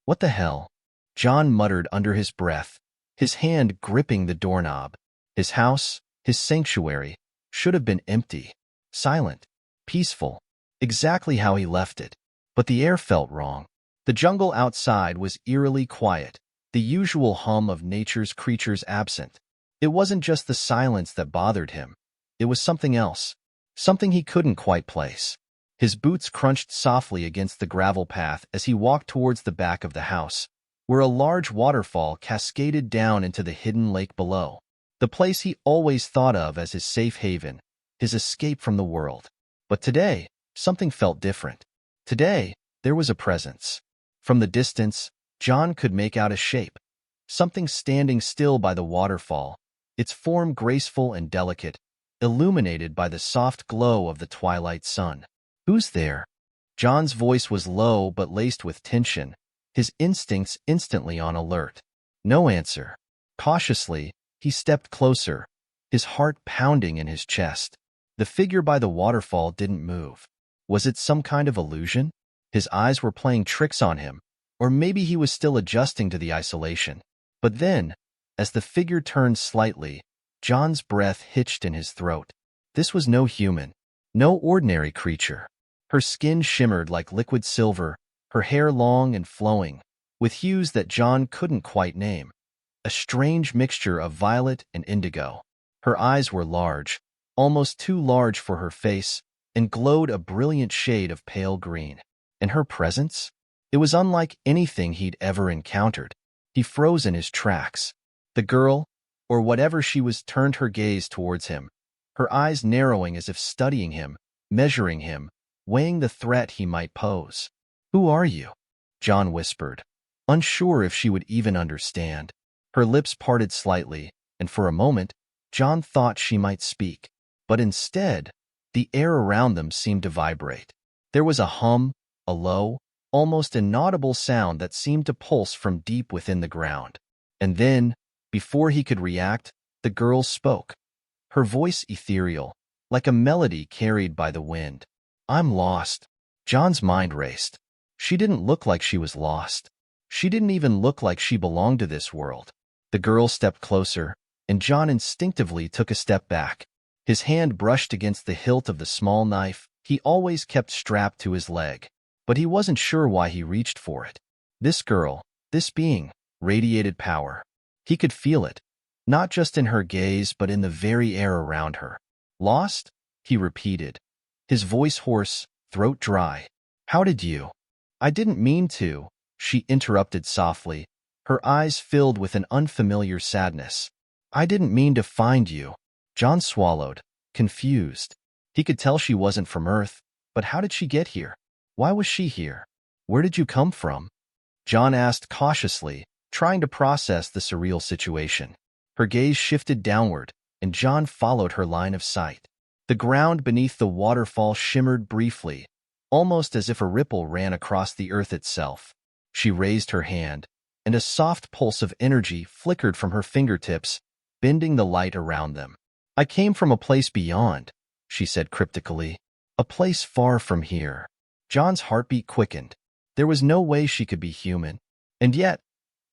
What the hell? John muttered under his breath, his hand gripping the doorknob. His house, his sanctuary, should have been empty, silent, peaceful, exactly how he left it. But the air felt wrong. The jungle outside was eerily quiet, the usual hum of nature's creatures absent. It wasn't just the silence that bothered him. It was something else, something he couldn't quite place. His boots crunched softly against the gravel path as he walked towards the back of the house, where a large waterfall cascaded down into the hidden lake below. The place he always thought of as his safe haven, his escape from the world. But today, something felt different. Today, there was a presence. From the distance, John could make out a shape, something standing still by the waterfall, its form graceful and delicate, illuminated by the soft glow of the twilight sun. "Who's there?" John's voice was low but laced with tension, his instincts instantly on alert. No answer. Cautiously, he stepped closer, his heart pounding in his chest. The figure by the waterfall didn't move. Was it some kind of illusion? His eyes were playing tricks on him, or maybe he was still adjusting to the isolation. But then, as the figure turned slightly, John's breath hitched in his throat. This was no human, no ordinary creature. Her skin shimmered like liquid silver, her hair long and flowing, with hues that John couldn't quite name. A strange mixture of violet and indigo. Her eyes were large, almost too large for her face, and glowed a brilliant shade of pale green. And her presence? It was unlike anything he'd ever encountered. He froze in his tracks. The girl, or whatever she was, turned her gaze towards him, her eyes narrowing as if studying him, measuring him, weighing the threat he might pose. "Who are you?" John whispered, unsure if she would even understand. Her lips parted slightly, and for a moment, John thought she might speak. But instead, the air around them seemed to vibrate. There was a hum, a low, almost inaudible sound that seemed to pulse from deep within the ground. And then, before he could react, the girl spoke. Her voice ethereal, like a melody carried by the wind. "I'm lost." John's mind raced. She didn't look like she was lost. She didn't even look like she belonged to this world. The girl stepped closer, and John instinctively took a step back. His hand brushed against the hilt of the small knife he always kept strapped to his leg, but he wasn't sure why he reached for it. This girl, this being, radiated power. He could feel it, not just in her gaze but in the very air around her. "Lost?" he repeated, his voice hoarse, throat dry. "How did you—" "I didn't mean to," she interrupted softly, her eyes filled with an unfamiliar sadness. "I didn't mean to find you." John swallowed, confused. He could tell she wasn't from Earth, but how did she get here? Why was she here? "Where did you come from?" John asked cautiously, trying to process the surreal situation. Her gaze shifted downward, and John followed her line of sight. The ground beneath the waterfall shimmered briefly, almost as if a ripple ran across the earth itself. She raised her hand, and a soft pulse of energy flickered from her fingertips, bending the light around them. "I came from a place beyond," she said cryptically. "A place far from here." John's heartbeat quickened. There was no way she could be human. And yet,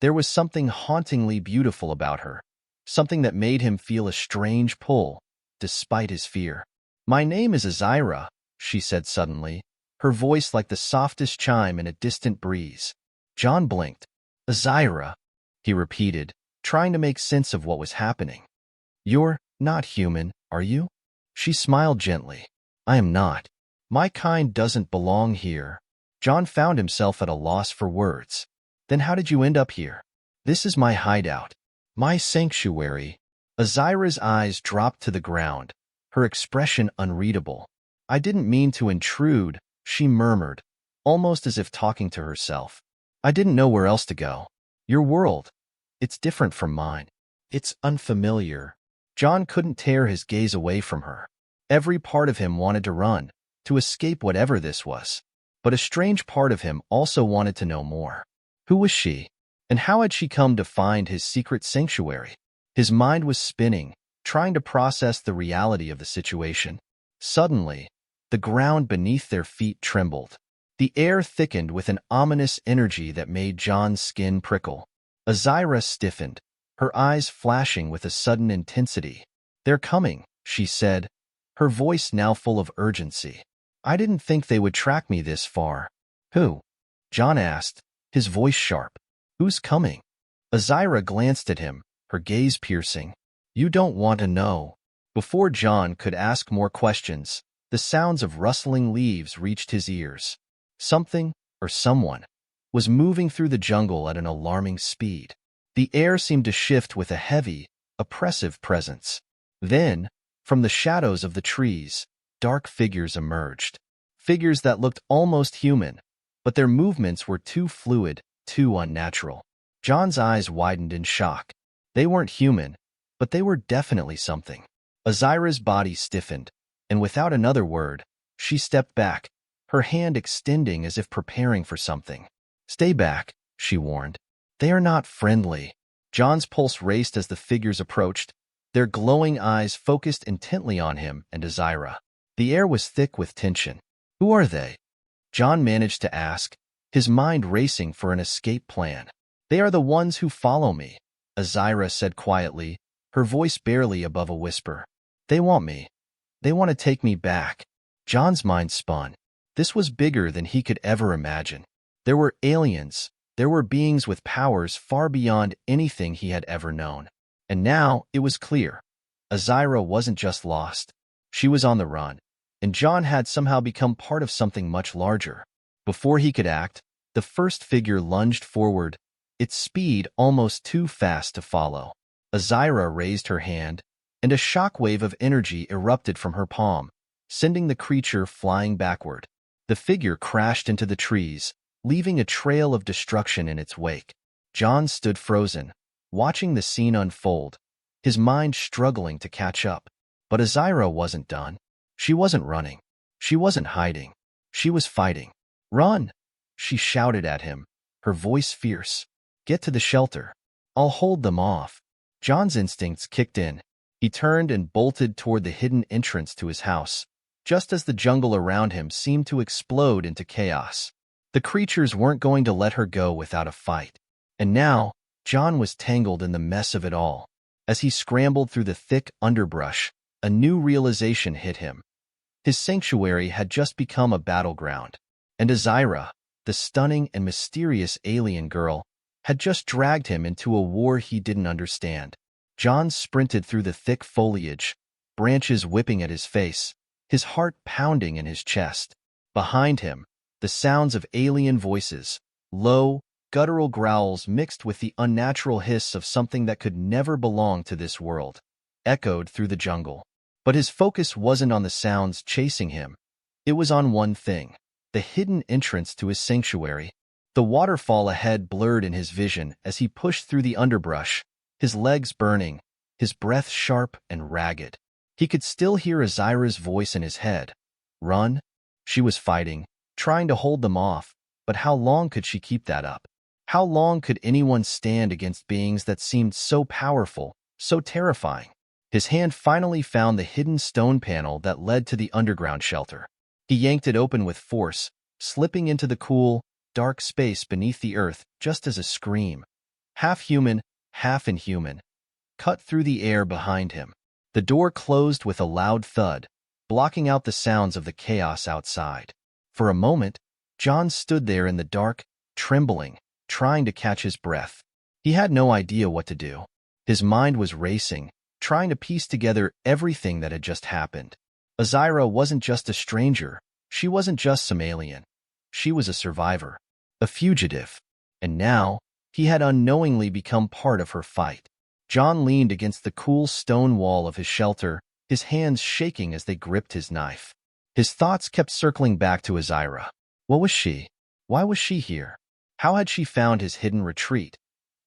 there was something hauntingly beautiful about her, something that made him feel a strange pull, despite his fear. "My name is Azyra," she said suddenly, her voice like the softest chime in a distant breeze. John blinked. "Azyra," he repeated, trying to make sense of what was happening. "You're not human, are you?" She smiled gently. "I am not. My kind doesn't belong here." John found himself at a loss for words. "Then how did you end up here?" "This is my hideout. My sanctuary." Azyra's eyes dropped to the ground, her expression unreadable. "I didn't mean to intrude," she murmured, almost as if talking to herself. "I didn't know where else to go. Your world, it's different from mine. It's unfamiliar." John couldn't tear his gaze away from her. Every part of him wanted to run, to escape whatever this was. But a strange part of him also wanted to know more. Who was she? And how had she come to find his secret sanctuary? His mind was spinning, trying to process the reality of the situation. Suddenly, the ground beneath their feet trembled. The air thickened with an ominous energy that made John's skin prickle. Azyra stiffened, her eyes flashing with a sudden intensity. "They're coming," she said, her voice now full of urgency. "I didn't think they would track me this far." "Who?" John asked, his voice sharp. "Who's coming?" Azyra glanced at him, her gaze piercing. "You don't want to know." Before John could ask more questions, the sounds of rustling leaves reached his ears. Something, or someone, was moving through the jungle at an alarming speed. The air seemed to shift with a heavy, oppressive presence. Then, from the shadows of the trees, dark figures emerged. Figures that looked almost human, but their movements were too fluid, too unnatural. John's eyes widened in shock. They weren't human, but they were definitely something. Azyra's body stiffened, and without another word, she stepped back, her hand extending as if preparing for something. "Stay back," she warned. "They are not friendly." John's pulse raced as the figures approached, their glowing eyes focused intently on him and Azyra. The air was thick with tension. "Who are they?" John managed to ask, his mind racing for an escape plan. "They are the ones who follow me," Azyra said quietly, her voice barely above a whisper. "They want me. They want to take me back." John's mind spun. This was bigger than he could ever imagine. There were aliens. There were beings with powers far beyond anything he had ever known. And now it was clear. Azyra wasn't just lost. She was on the run, and John had somehow become part of something much larger. Before he could act, the first figure lunged forward, its speed almost too fast to follow. Azyra raised her hand, and a shockwave of energy erupted from her palm, sending the creature flying backward. The figure crashed into the trees, leaving a trail of destruction in its wake. John stood frozen, watching the scene unfold, his mind struggling to catch up. But Azyra wasn't done. She wasn't running. She wasn't hiding. She was fighting. "Run!" she shouted at him, her voice fierce. "Get to the shelter. I'll hold them off." John's instincts kicked in. He turned and bolted toward the hidden entrance to his house, just as the jungle around him seemed to explode into chaos. The creatures weren't going to let her go without a fight. And now, John was tangled in the mess of it all. As he scrambled through the thick underbrush, a new realization hit him. His sanctuary had just become a battleground, and Azyra, the stunning and mysterious alien girl, had just dragged him into a war he didn't understand. John sprinted through the thick foliage, branches whipping at his face, his heart pounding in his chest. Behind him, the sounds of alien voices, low, guttural growls mixed with the unnatural hiss of something that could never belong to this world, echoed through the jungle. But his focus wasn't on the sounds chasing him. It was on one thing, the hidden entrance to his sanctuary. The waterfall ahead blurred in his vision as he pushed through the underbrush, his legs burning, his breath sharp and ragged. He could still hear Azyra's voice in his head. "Run?" She was fighting, trying to hold them off, but how long could she keep that up? How long could anyone stand against beings that seemed so powerful, so terrifying? His hand finally found the hidden stone panel that led to the underground shelter. He yanked it open with force, slipping into the cool, dark space beneath the earth just as a scream, half human, half inhuman, cut through the air behind him. The door closed with a loud thud, blocking out the sounds of the chaos outside. For a moment, John stood there in the dark, trembling, trying to catch his breath. He had no idea what to do. His mind was racing, trying to piece together everything that had just happened. Azyra wasn't just a stranger. She wasn't just some alien. She was a survivor, a fugitive. And now, he had unknowingly become part of her fight. John leaned against the cool stone wall of his shelter, his hands shaking as they gripped his knife. His thoughts kept circling back to Azyra. What was she? Why was she here? How had she found his hidden retreat?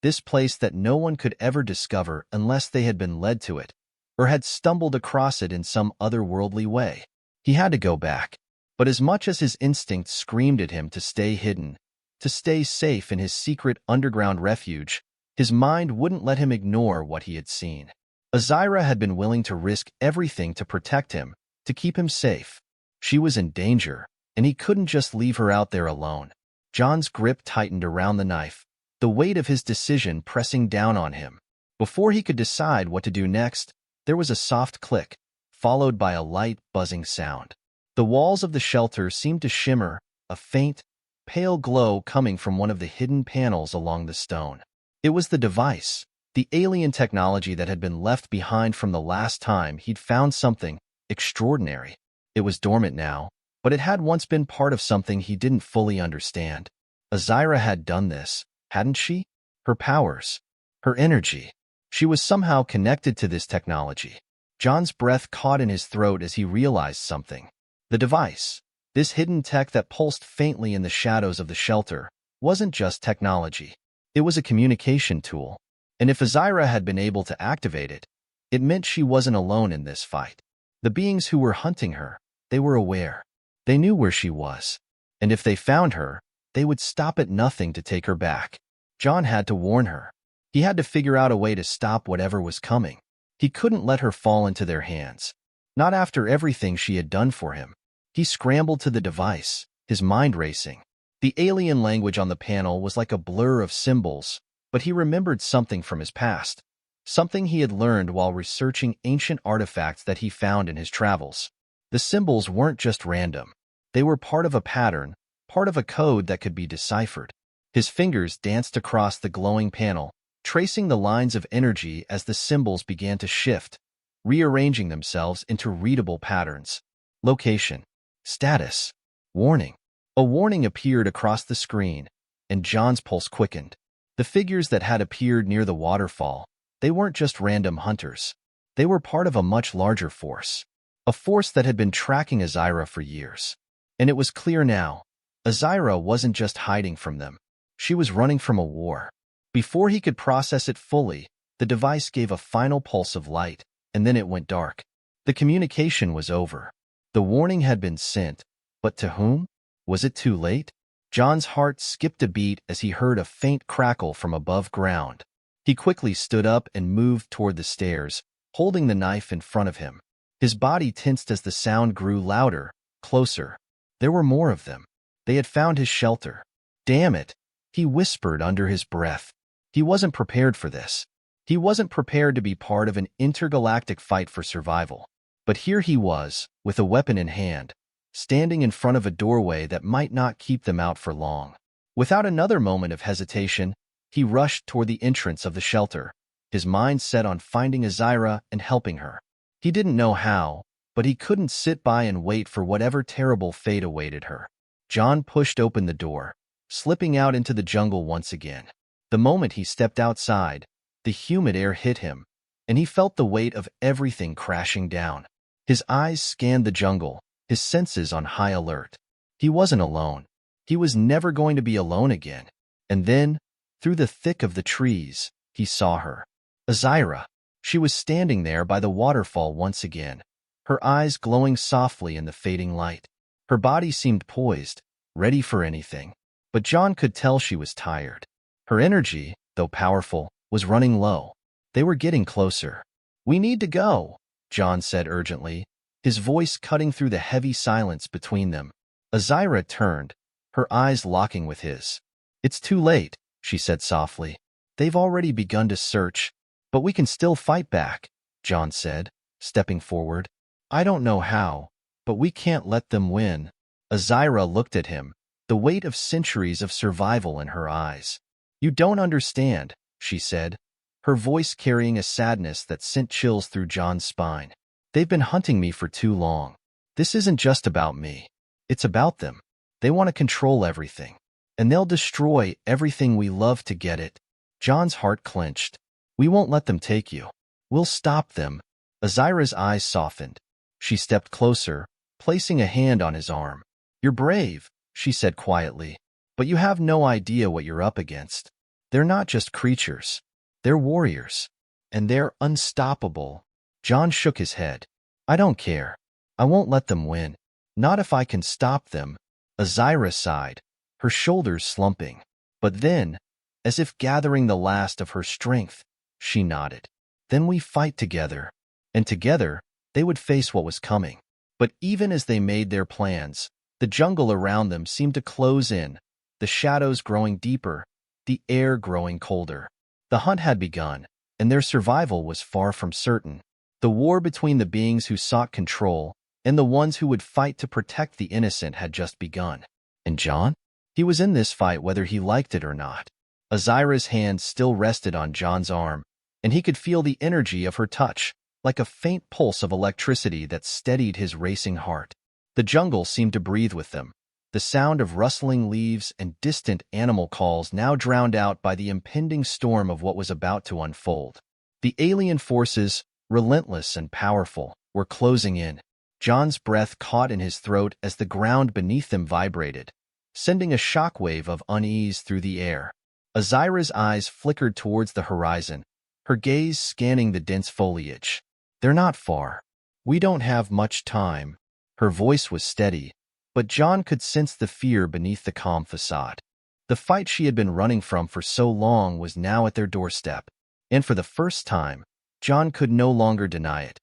This place that no one could ever discover unless they had been led to it, or had stumbled across it in some otherworldly way. He had to go back. But as much as his instincts screamed at him to stay hidden, to stay safe in his secret underground refuge, his mind wouldn't let him ignore what he had seen. Azyra had been willing to risk everything to protect him, to keep him safe. She was in danger, and he couldn't just leave her out there alone. John's grip tightened around the knife, the weight of his decision pressing down on him. Before he could decide what to do next, there was a soft click, followed by a light, buzzing sound. The walls of the shelter seemed to shimmer, a faint, pale glow coming from one of the hidden panels along the stone. It was the device, the alien technology that had been left behind from the last time he'd found something extraordinary. It was dormant now, but it had once been part of something he didn't fully understand. Azyra had done this, hadn't she? Her powers, her energy. She was somehow connected to this technology. John's breath caught in his throat as he realized something. The device, this hidden tech that pulsed faintly in the shadows of the shelter, wasn't just technology. It was a communication tool. And if Azyra had been able to activate it, it meant she wasn't alone in this fight. The beings who were hunting her, they were aware. They knew where she was. And if they found her, they would stop at nothing to take her back. John had to warn her. He had to figure out a way to stop whatever was coming. He couldn't let her fall into their hands. Not after everything she had done for him. He scrambled to the device, his mind racing. The alien language on the panel was like a blur of symbols, but he remembered something from his past, something he had learned while researching ancient artifacts that he found in his travels. The symbols weren't just random. They were part of a pattern, part of a code that could be deciphered. His fingers danced across the glowing panel, tracing the lines of energy as the symbols began to shift, rearranging themselves into readable patterns. Location, status, warning. A warning appeared across the screen, and John's pulse quickened. The figures that had appeared near the waterfall, they weren't just random hunters. They were part of a much larger force. A force that had been tracking Azyra for years. And it was clear now, Azyra wasn't just hiding from them. She was running from a war. Before he could process it fully, the device gave a final pulse of light, and then it went dark. The communication was over. The warning had been sent, but to whom? Was it too late? John's heart skipped a beat as he heard a faint crackle from above ground. He quickly stood up and moved toward the stairs, holding the knife in front of him. His body tensed as the sound grew louder, closer. There were more of them. They had found his shelter. Damn it, he whispered under his breath. He wasn't prepared for this. He wasn't prepared to be part of an intergalactic fight for survival. But here he was, with a weapon in hand, standing in front of a doorway that might not keep them out for long. Without another moment of hesitation, he rushed toward the entrance of the shelter, his mind set on finding Azyra and helping her. He didn't know how, but he couldn't sit by and wait for whatever terrible fate awaited her. John pushed open the door, slipping out into the jungle once again. The moment he stepped outside, the humid air hit him, and he felt the weight of everything crashing down. His eyes scanned the jungle, his senses on high alert. He wasn't alone. He was never going to be alone again. And then, through the thick of the trees, he saw her. Azyra. She was standing there by the waterfall once again, her eyes glowing softly in the fading light. Her body seemed poised, ready for anything. But John could tell she was tired. Her energy, though powerful, was running low. They were getting closer. "We need to go," John said urgently, his voice cutting through the heavy silence between them. Azyra turned, her eyes locking with his. "It's too late," she said softly. "They've already begun to search, but we can still fight back," John said, stepping forward. "I don't know how, but we can't let them win." Azyra looked at him, the weight of centuries of survival in her eyes. "You don't understand," she said, her voice carrying a sadness that sent chills through John's spine. "They've been hunting me for too long. This isn't just about me. It's about them. They want to control everything. And they'll destroy everything we love to get it." John's heart clenched. "We won't let them take you. We'll stop them." Azyra's eyes softened. She stepped closer, placing a hand on his arm. "You're brave," she said quietly, "but you have no idea what you're up against. They're not just creatures. They're warriors. And they're unstoppable." John shook his head. "I don't care. I won't let them win. Not if I can stop them." Azyra sighed, her shoulders slumping. But then, as if gathering the last of her strength, she nodded. "Then we fight together." And together, they would face what was coming. But even as they made their plans, the The jungle around them seemed to close in, the shadows growing deeper, the air growing colder. The hunt had begun, and their survival was far from certain. The war between the beings who sought control and the ones who would fight to protect the innocent had just begun. And John? He was in this fight whether he liked it or not. Azyra's hand still rested on John's arm, and he could feel the energy of her touch, like a faint pulse of electricity that steadied his racing heart. The jungle seemed to breathe with them, the sound of rustling leaves and distant animal calls now drowned out by the impending storm of what was about to unfold. The alien forces, relentless and powerful, were closing in. John's breath caught in his throat as the ground beneath them vibrated, sending a shockwave of unease through the air. Azyra's eyes flickered towards the horizon, her gaze scanning the dense foliage. "They're not far. We don't have much time." Her voice was steady, but John could sense the fear beneath the calm facade. The fight she had been running from for so long was now at their doorstep, and for the first time, John could no longer deny it.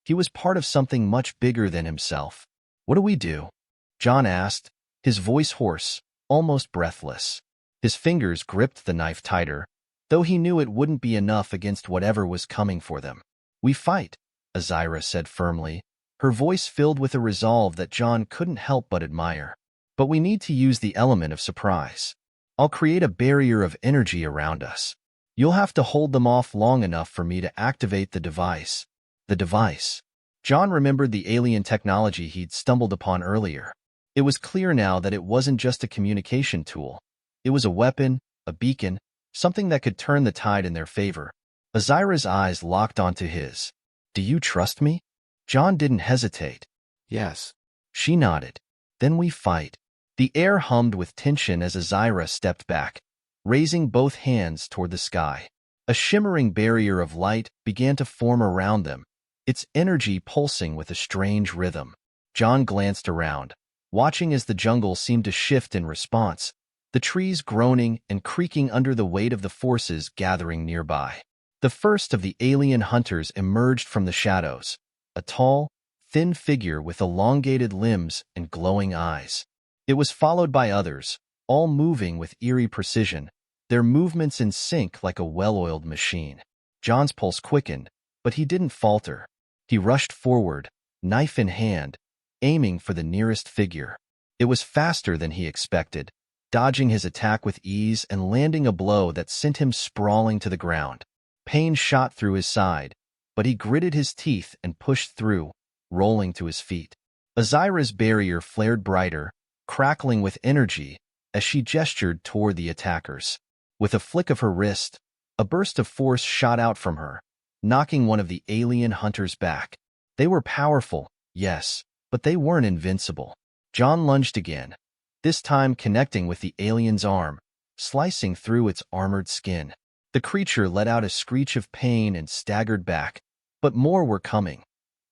He was part of something much bigger than himself. "What do we do?" John asked, his voice hoarse, almost breathless. His fingers gripped the knife tighter, though he knew it wouldn't be enough against whatever was coming for them. "We fight," Azyra said firmly, her voice filled with a resolve that John couldn't help but admire. "But we need to use the element of surprise. I'll create a barrier of energy around us. You'll have to hold them off long enough for me to activate the device." The device. John remembered the alien technology he'd stumbled upon earlier. It was clear now that it wasn't just a communication tool. It was a weapon, a beacon, something that could turn the tide in their favor. Azyra's eyes locked onto his. "Do you trust me?" John didn't hesitate. Yes. She nodded. "Then we fight." The air hummed with tension as Azyra stepped back, raising both hands toward the sky. A shimmering barrier of light began to form around them, its energy pulsing with a strange rhythm. John glanced around, watching as the jungle seemed to shift in response, the trees groaning and creaking under the weight of the forces gathering nearby. The first of the alien hunters emerged from the shadows, a tall, thin figure with elongated limbs and glowing eyes. It was followed by others, all moving with eerie precision, their movements in sync like a well-oiled machine. John's pulse quickened, but he didn't falter. He rushed forward, knife in hand, aiming for the nearest figure. It was faster than he expected, dodging his attack with ease and landing a blow that sent him sprawling to the ground. Pain shot through his side, but he gritted his teeth and pushed through, rolling to his feet. Azyra's barrier flared brighter, crackling with energy as she gestured toward the attackers. With a flick of her wrist, a burst of force shot out from her, knocking one of the alien hunters back. They were powerful, yes, but they weren't invincible. John lunged again, this time connecting with the alien's arm, slicing through its armored skin. The creature let out a screech of pain and staggered back, but more were coming.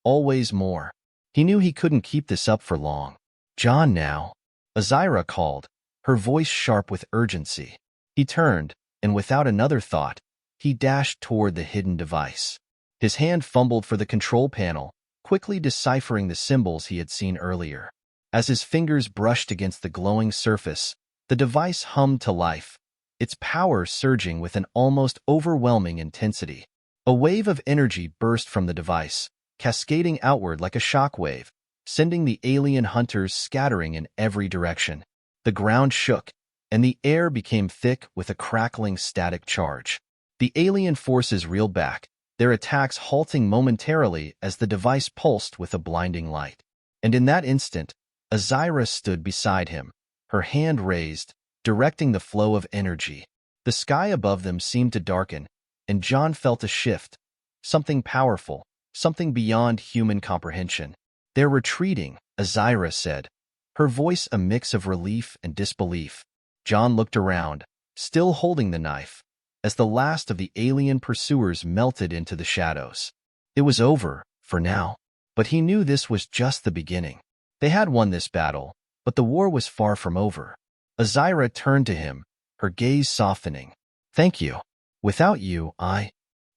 Always more. He knew he couldn't keep this up for long. "John now," Azyra called, her voice sharp with urgency. He turned, and without another thought, he dashed toward the hidden device. His hand fumbled for the control panel, quickly deciphering the symbols he had seen earlier. As his fingers brushed against the glowing surface, the device hummed to life, its power surging with an almost overwhelming intensity. A wave of energy burst from the device, cascading outward like a shockwave, sending the alien hunters scattering in every direction. The ground shook, and the air became thick with a crackling static charge. The alien forces reeled back, their attacks halting momentarily as the device pulsed with a blinding light. And in that instant, Azyra stood beside him, her hand raised, directing the flow of energy. The sky above them seemed to darken, and John felt a shift, something powerful, something beyond human comprehension. "They're retreating," Azyra said, her voice a mix of relief and disbelief. John looked around, still holding the knife, as the last of the alien pursuers melted into the shadows. It was over, for now, but he knew this was just the beginning. They had won this battle, but the war was far from over. Azyra turned to him, her gaze softening. "Thank you. Without you,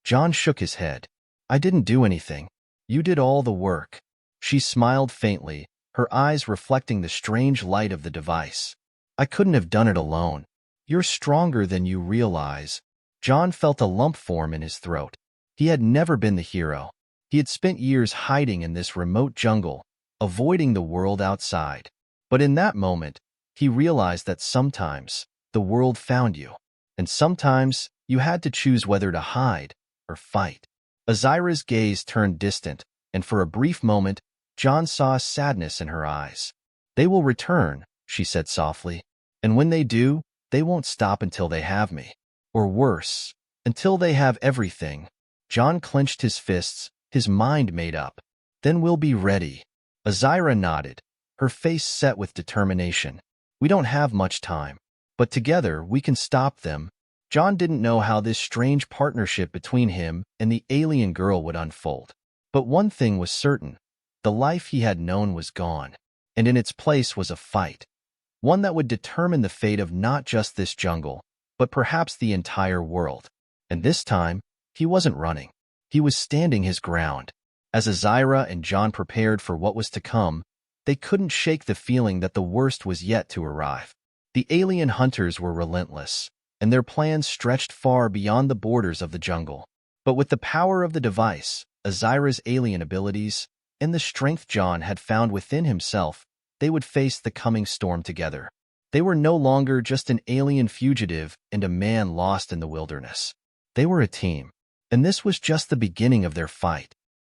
John shook his head. "I didn't do anything. You did all the work." She smiled faintly, her eyes reflecting the strange light of the device. I couldn't have done it alone. You're stronger than you realize. John felt a lump form in his throat. He had never been the hero. He had spent years hiding in this remote jungle, avoiding the world outside. But in that moment, he realized that sometimes the world found you, and sometimes you had to choose whether to hide or fight. Azyra's gaze turned distant, and for a brief moment, John saw sadness in her eyes. They will return, she said softly, and when they do, they won't stop until they have me. Or worse, until they have everything. John clenched his fists, his mind made up. Then we'll be ready. Azyra nodded, her face set with determination. We don't have much time, but together we can stop them. John didn't know how this strange partnership between him and the alien girl would unfold. But one thing was certain. The life he had known was gone, and in its place was a fight. One that would determine the fate of not just this jungle, but perhaps the entire world. And this time, he wasn't running. He was standing his ground. As Azyra and John prepared for what was to come, they couldn't shake the feeling that the worst was yet to arrive. The alien hunters were relentless, and their plans stretched far beyond the borders of the jungle. But with the power of the device, Azyra's alien abilities, and the strength John had found within himself, they would face the coming storm together. They were no longer just an alien fugitive and a man lost in the wilderness. They were a team, and this was just the beginning of their fight.